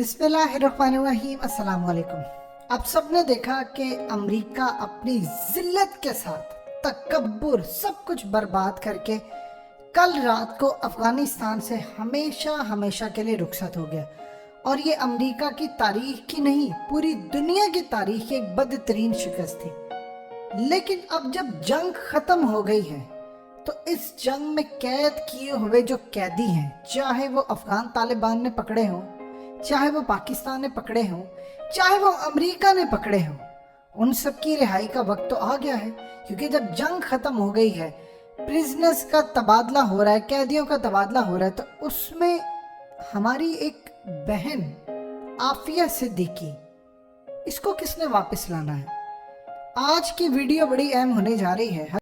बिस्मिल्लाहिर्रहमानिर्रहीम, अस्सलाम वालेकुम। आप सबने देखा कि अमेरिका अपनी जिल्लत के साथ तकब्बुर सब कुछ बर्बाद करके कल रात को अफगानिस्तान से हमेशा हमेशा के लिए रुखसत हो गया। और ये अमेरिका की तारीख की नहीं, पूरी दुनिया की तारीख की एक बदतरीन शिकस्त थी। लेकिन अब जब जंग खत्म हो गई है तो इस जंग में कैद किए हुए जो कैदी हैं, चाहे वो अफगान तालिबान ने पकड़े हों, चाहे वो पाकिस्तान ने पकड़े हों, चाहे वो अमेरिका ने पकड़े हों, उन सब की रिहाई का वक्त तो आ गया है। क्योंकि जब जंग खत्म हो गई है, प्रिजनर्स का तबादला हो रहा है, कैदियों का तबादला हो रहा है, तो उसमें हमारी एक बहन आफिया सिद्दीकी, इसको किसने वापस लाना है? आज की वीडियो बड़ी अहम होने जा रही है।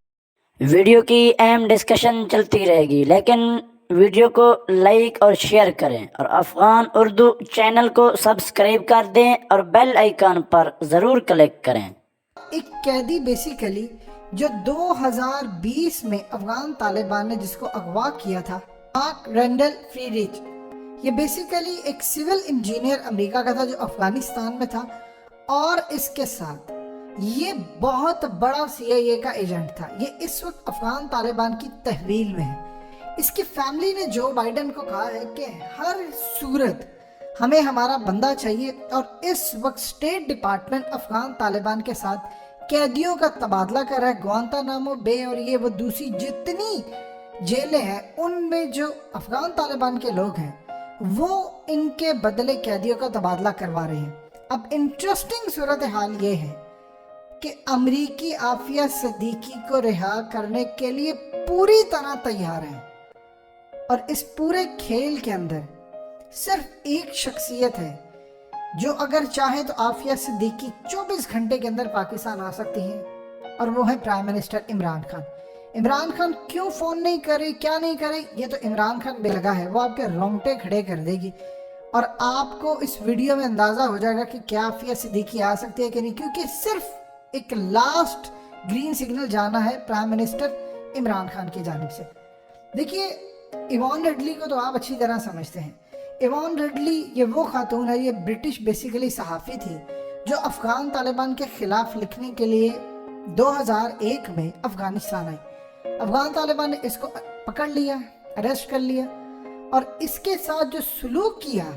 वीडियो की अहम डिस्कशन चलती रहेगी, लेकिन वीडियो को लाइक और शेयर करें और अफगान उर्दू चैनल को सब्सक्राइब कर दें और बेल आइकन पर ज़रूर क्लिक करें। एक कैदी बेसिकली जो 2020 में अफगान तालिबान ने जिसको अगवा किया था, मार्क रेंडल फ्रीरिच, ये बेसिकली एक सिविल इंजीनियर अमेरिका का था जो अफगानिस्तान में था, और इसके साथ ये बहुत बड़ा CIA का एजेंट था। ये इस वक्त अफगान तालिबान की तहवील में है। इसकी फैमिली ने जो बाइडेन को कहा है कि हर सूरत हमें हमारा बंदा चाहिए, और इस वक्त स्टेट डिपार्टमेंट अफगान तालिबान के साथ कैदियों का तबादला कर रहा है। ग्वांतानामो बे और ये वो दूसरी जितनी जेलें हैं, उनमें जो अफगान तालिबान के लोग हैं वो इनके बदले कैदियों का तबादला करवा रहे हैं। अब इंटरेस्टिंग सूरत हाल ये है कि अमरीकी आफिया सिद्दीकी को रिहा करने के लिए पूरी तरह तैयार है, और इस पूरे खेल के अंदर सिर्फ एक शख्सियत है जो अगर चाहे तो आफिया सिद्दीकी 24 घंटे के अंदर पाकिस्तान आ सकती है, और वो है प्राइम मिनिस्टर इमरान खान। इमरान खान क्यों फोन नहीं करे, क्या नहीं करे, ये तो इमरान खान पे लगा है, वो आपके रोंगटे खड़े कर देगी। और आपको इस वीडियो में अंदाजा हो जाएगा कि क्या आफिया सिद्दीकी आ सकती है कि नहीं, क्योंकि सिर्फ एक लास्ट ग्रीन सिग्नल जाना है प्राइम मिनिस्टर इमरान खान की जानिब से। देखिए, इवान रिडली को तो आप अच्छी तरह समझते हैं। इवान रिडली ये वो खातून है, ये ब्रिटिश बेसिकली सहाफ़ी थी जो अफगान तालिबान के खिलाफ लिखने के लिए 2001 में अफगानिस्तान आई। अफगान तालिबान ने इसको पकड़ लिया, अरेस्ट कर लिया, और इसके साथ जो सलूक किया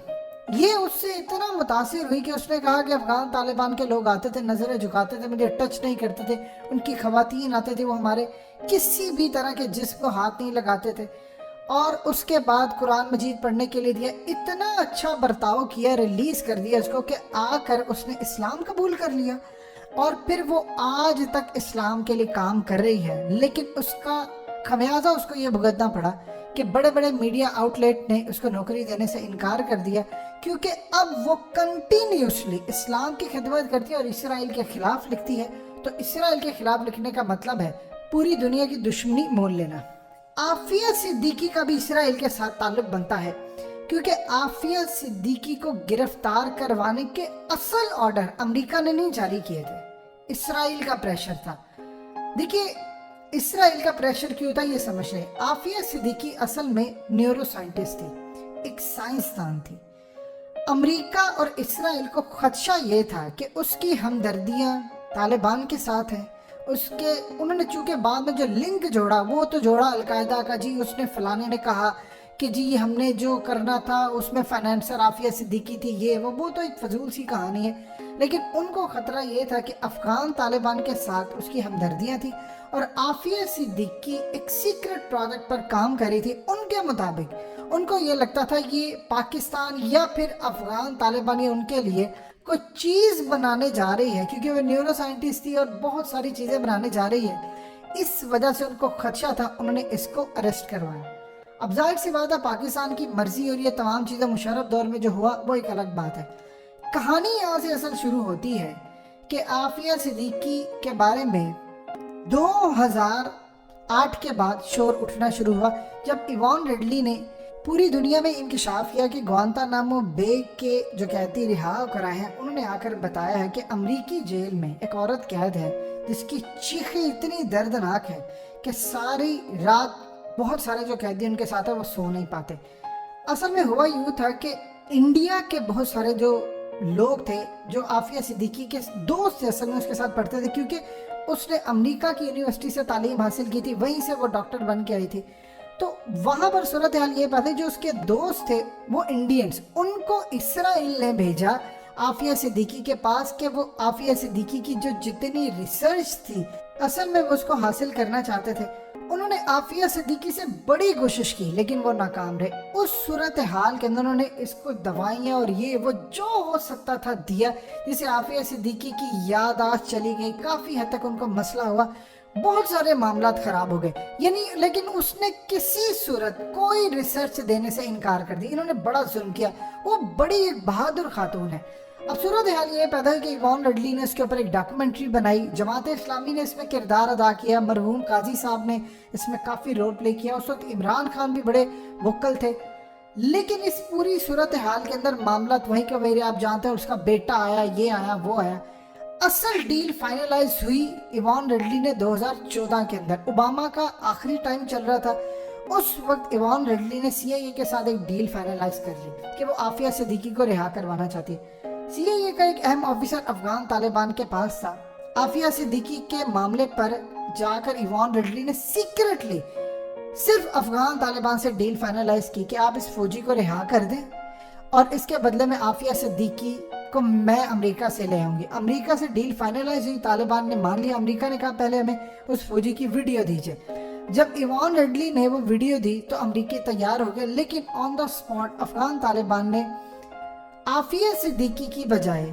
ये उससे इतना मुतासिर हुई कि उसने कहा कि अफगान तालिबान के लोग आते थे, नज़रें झुकाते थे, मुझे टच नहीं करते थे, उनकी ख़वातीन आते थे, वो हमारे किसी भी तरह के जिस्म को हाथ नहीं लगाते थे, और उसके बाद कुरान मजीद पढ़ने के लिए दिया। इतना अच्छा बर्ताव किया, रिलीज़ कर दिया उसको कि आकर उसने इस्लाम कबूल कर लिया, और फिर वो आज तक इस्लाम के लिए काम कर रही है। लेकिन उसका खमियाजा उसको ये भुगतना पड़ा कि बड़े बड़े मीडिया आउटलेट ने उसको नौकरी देने से इनकार कर दिया, क्योंकि अब वो कंटिन्यूसली इस्लाम की खिदमत करती है और इसराइल के खिलाफ लिखती है। तो इसराइल के खिलाफ लिखने का मतलब है पूरी दुनिया की दुश्मनी मोल लेना। आफिया सिद्दीकी का भी इसराइल के साथ ताल्लुक बनता है, क्योंकि आफिया सिद्दीकी को गिरफ्तार करवाने के असल ऑर्डर अमेरिका ने नहीं जारी किए थे, इसराइल का प्रेशर था। देखिए, इसराइल का प्रेशर क्यों था ये समझ लें। आफिया सिद्दीकी असल में न्यूरो साइंटिस्ट थी, एक साइंसदान थी। अमेरिका और इसराइल को खदशा ये था कि उसकी हमदर्दियां तालिबान के साथ हैं। उन्होंने चूंकि बाद में जो लिंक जोड़ा वो तो जोड़ा अलकायदा का, जी उसने फलाने ने कहा कि जी हमने जो करना था उसमें फाइनेंसर आफिया सिद्दीकी थी, ये वो तो एक फजूल सी कहानी है। लेकिन उनको खतरा ये था कि अफगान तालिबान के साथ उसकी हमदर्दियां थी, और आफिया सिद्दीकी एक सीक्रेट प्रोजेक्ट पर काम कर रही थी। उनके मुताबिक उनको ये लगता था ये पाकिस्तान या फिर अफगान तालिबान ये उनके लिए कोई चीज़ बनाने जा रही है, क्योंकि वो न्यूरो साइंटिस्ट थी और बहुत सारी चीज़ें बनाने जा रही है। इस वजह से उनको खदशा था, उन्होंने इसको अरेस्ट करवाया। अब जाहिर सी बात है, पाकिस्तान की मर्जी और ये तमाम चीज़ें मुशर्रफ दौर में जो हुआ वो एक अलग बात है। कहानी यहाँ से असल शुरू होती है कि आफिया सिद्दीकी के बारे में 2008 के बाद शोर उठना शुरू हुआ, जब इवान रिडली ने पूरी दुनिया में इंकशाफ किया कि ग्वांतानामो बे के जो कैदी रिहा कराए हैं, उन्होंने आकर बताया है कि अमरीकी जेल में एक औरत कैद है जिसकी चीखें इतनी दर्दनाक है कि सारी रात बहुत सारे जो कैदी उनके साथ है वो सो नहीं पाते। असल में हुआ यूँ था कि इंडिया के बहुत सारे जो लोग थे जो आफिया सिद्दीकी के दोस्त थे, असल में उसके साथ पढ़ते थे, क्योंकि उसने अमेरिका की यूनिवर्सिटी से तालीम हासिल की थी, वहीं से वो डॉक्टर बन के आई थी। तो वहाँ पर सूरत हाल ये बात है, जो उसके दोस्त थे वो इंडियंस, उनको इसराइल ने भेजा आफिया सिद्दीकी के पास कि वो आफिया सिद्दीकी की जो जितनी रिसर्च थी असल में वो उसको हासिल करना चाहते थे। उन्होंने आफिया सिद्दीकी से बड़ी कोशिश की लेकिन वो नाकाम रहे। उस सूरत हाल के अंदर उन्होंने इसको दवाइयाँ और ये वो जो हो सकता था दिया, जिससे आफिया सिद्दीकी की याददाश्त चली गई, काफ़ी हद तक उनको मसला हुआ, बहुत सारे मामला खराब हो गए यानी। लेकिन उसने किसी सूरत कोई रिसर्च देने से इनकार कर दी। इन्होंने बड़ा जुल्म किया। वो बड़ी एक बहादुर खातून है। अब सूरत हाल ये पैदा हुई कि इवान रडली ने इसके ऊपर एक डॉक्यूमेंट्री बनाई, जमात इस्लामी ने इसमें किरदार अदा किया, मरहूम काजी साहब ने इसमें काफ़ी रोल प्ले किया। उस वक्त इमरान खान भी बड़े वोकल थे। लेकिन इस पूरी सूरत हाल के अंदर मामला वही के वही, आप जानते हैं, उसका बेटा आया, ये आया, वो आया। असल डील फाइनलाइज हुई इवान रडली ने 2014 के अंदर। ओबामा का आखिरी टाइम चल रहा था, उस वक्त इवान रडली ने CIA के साथ एक डील फाइनलाइज कर ली कि वो आफिया सिद्दीकी को रिहा करवाना चाहती है। CIA का एक अहम ऑफिसर अफगान तालिबान के पास था। आफिया सिद्दीकी के मामले पर जाकर इवान रडली ने सीक्रेटली सिर्फ अफगान तालिबान से डील फाइनलाइज की कि आप इस फौजी को रिहा कर दें और इसके बदले में आफिया सिद्दीकी को मैं अमेरिका से ले आऊंगी। अमेरिका से डील फाइनलाइज हुई, तालिबान ने मान लिया। अमेरिका ने कहा पहले हमें उस फौजी की वीडियो दीजिए। जब इवान रडली ने वो वीडियो दी तो अमेरिकी तैयार हो गए, लेकिन on the spot Afghan Taliban ने आफिया सिद्दीकी की बजाय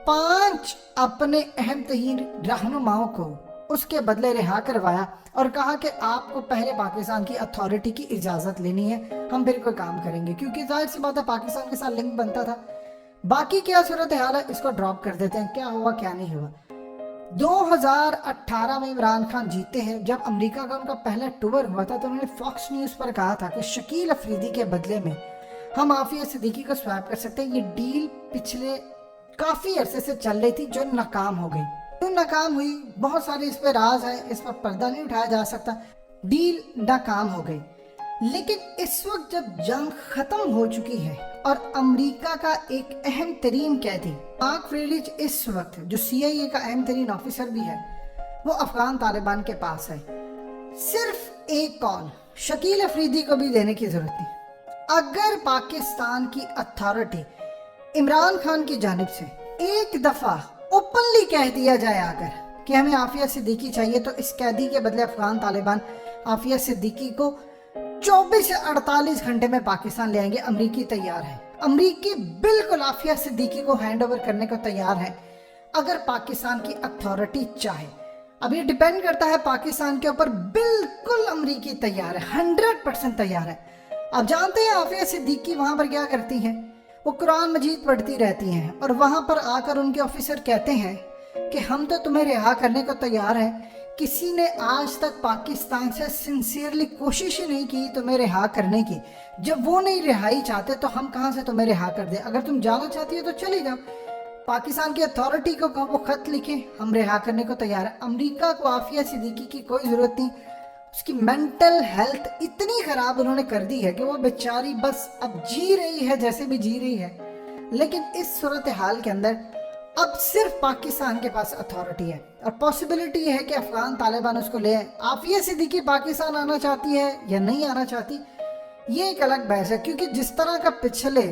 5 अपने अहम तरीन रहनुमाओं को उसके बदले रिहा करवाया और कहा कि आपको पहले पाकिस्तान की अथॉरिटी की इजाज़त लेनी है, हम फिर कोई काम करेंगे, क्योंकि जाहिर सी बात है पाकिस्तान के साथ लिंक बनता था। बाकी क्या सूरत हाल है इसको ड्रॉप कर देते हैं, क्या हुआ क्या नहीं हुआ। 2018 में इमरान खान जीते हैं। जब अमेरिका का उनका पहला टूर हुआ था तो उन्होंने फॉक्स न्यूज़ पर कहा था कि शकील अफरीदी के बदले में हम आफिया सिद्दीकी को स्वैप कर सकते हैं। ये डील पिछले काफ़ी अरसे से चल रही थी जो नाकाम हो गई। क्यों नाकाम हुई, बहुत सारे इस पर राज है, इस पर पर्दा नहीं उठाया जा सकता। डील नाकाम हो गई। लेकिन इस वक्त जब जंग खत्म हो चुकी है और अमेरिका का एक अहम तरीन कैदी मार्क फ्रीरिच इस वक्त जो CIA का अहम तरीन ऑफिसर भी है, वो अफगान तालिबान के पास है। सिर्फ एक कॉल शकील अफरीदी को भी देने की जरूरत नहीं। अगर पाकिस्तान की अथॉरिटी इमरान खान की जानिब से एक दफा ओपनली कह दिया जाए आकर कि हमें आफिया सिद्दीकी चाहिए, तो इस कैदी के बदले अफगान तालिबान आफिया सिद्दीकी को 24 से 48 घंटे में पाकिस्तान ले आएंगे। अमरीकी तैयार है। अमरीकी बिल्कुल आफिया सिद्दीकी को हैंड ओवर करने को तैयार है अगर पाकिस्तान की अथॉरिटी चाहे। अब ये डिपेंड करता है पाकिस्तान के ऊपर। बिल्कुल अमरीकी तैयार है, 100% तैयार है। आप जानते हैं आफिया सिद्दीकी वहां पर क्या करती हैं, वो कुरान मजीद पढ़ती रहती हैं और वहां पर आकर उनके ऑफिसर कहते हैं कि हम तो तुम्हें रिहा करने को तैयार हैं। किसी ने आज तक पाकिस्तान से सिंसियरली कोशिश ही नहीं की तुम्हें रिहा करने की। जब वो नहीं रिहाई चाहते तो हम कहाँ से तुम्हें रिहा कर दें। अगर तुम जाना चाहती हो तो चली जाओ, पाकिस्तान की अथॉरिटी को कहो वो खत लिखे, हम रिहा करने को तैयार है। अमेरिका को आफिया सिद्दीकी की कोई ज़रूरत नहीं। उसकी मेंटल हेल्थ इतनी ख़राब उन्होंने कर दी है कि वो बेचारी बस अब जी रही है जैसे भी जी रही है। लेकिन इस सूरत हाल के अंदर अब सिर्फ पाकिस्तान के पास अथॉरिटी है और पॉसिबिलिटी है कि अफगान तालिबान उसको ले आए। आफिया सिद्दीकी पाकिस्तान आना चाहती है या नहीं आना चाहती, ये एक अलग बहस है। क्योंकि जिस तरह का पिछले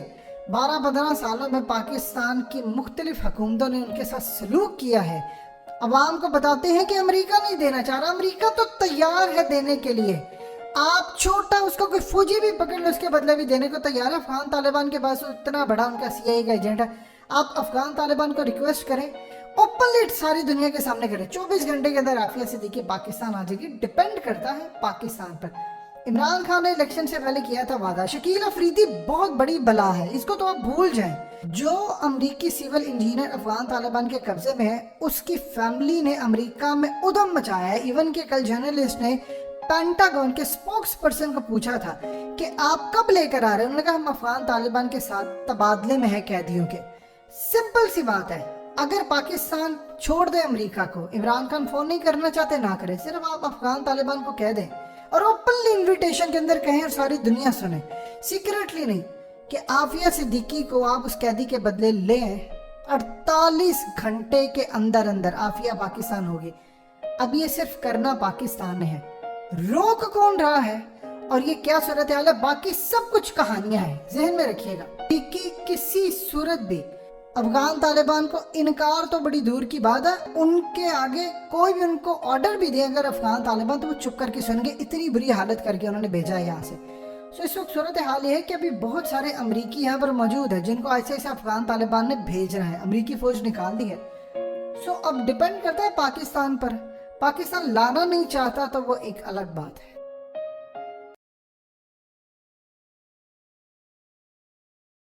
12-15 सालों में पाकिस्तान की मुख्तलिफ हुकूमतों ने उनके साथ सलूक किया है, अवाम को बताते हैं कि अमेरिका नहीं देना चाह रहा, अमेरिका तो तैयार है देने के लिए। आप छोटा उसको कोई फौजी भी पकड़ लो उसके बदले भी देने को तैयार है। अफगान तालिबान के पास इतना बड़ा उनका CIA का एजेंट है। आप अफगान तालिबान को रिक्वेस्ट करें, ओपनली सारी दुनिया के सामने करें, 24 घंटे के अंदर आफिया सिद्दीकी पाकिस्तान आ जाएगी। डिपेंड करता है पाकिस्तान पर। इमरान खान ने इलेक्शन से पहले किया था वादा। शकील अफरीदी बहुत बड़ी बला है, इसको तो आप भूल जाएं। जो अमरीकी सिविल इंजीनियर अफगान तालिबान के कब्जे में है, उसकी फैमिली ने अमेरिका में उधम मचाया है। इवन के कल जर्नलिस्ट ने पेंटागन के स्पोक्स पर्सन को पूछा था कि आप कब लेकर आ रहे हैं। उन्होंने कहा हम अफगान तालिबान के साथ तबादले में है कैदियों के। सिंपल सी बात है, अगर पाकिस्तान छोड़ दे अमेरिका को, इमरान खान फोन नहीं करना चाहते ना करें, सिर्फ आप अफगान तालिबान को कह दें और ओपनली इनविटेशन के अंदर कहें और सारी दुनिया सुने, सीक्रेटली नहीं کہ عافیہ صدیقی کو آپ اس قیدی کے بدلے لیں، 48 گھنٹے کے اندر اندر عافیہ پاکستان ہوگی۔ اب یہ صرف کرنا پاکستان نے ہے، روک کون رہا ہے؟ اور یہ کیا صورتحال ہے؟ باقی سب کچھ کہانیاں ہیں، ذہن میں رکھیے گا۔ کسی صورت بھی افغان طالبان کو انکار تو بڑی دور کی بات ہے، ان کے آگے کوئی بھی ان کو آرڈر بھی دے اگر افغان طالبان تو وہ چپ کر کے سن گے، اتنی بری حالت کر کے انہوں نے بھیجا ہے یہاں سے۔ اس وقت صورتحال یہ ہے کہ ابھی بہت سارے امریکی یہاں پر موجود ہیں جن کو ایسے ایسے افغان طالبان نے بھیجنا ہے، امریکی فوج نکال دی ہے۔ اب ڈیپینڈ کرتا ہے پاکستان پر، پاکستان لانا نہیں چاہتا تو وہ ایک الگ بات ہے۔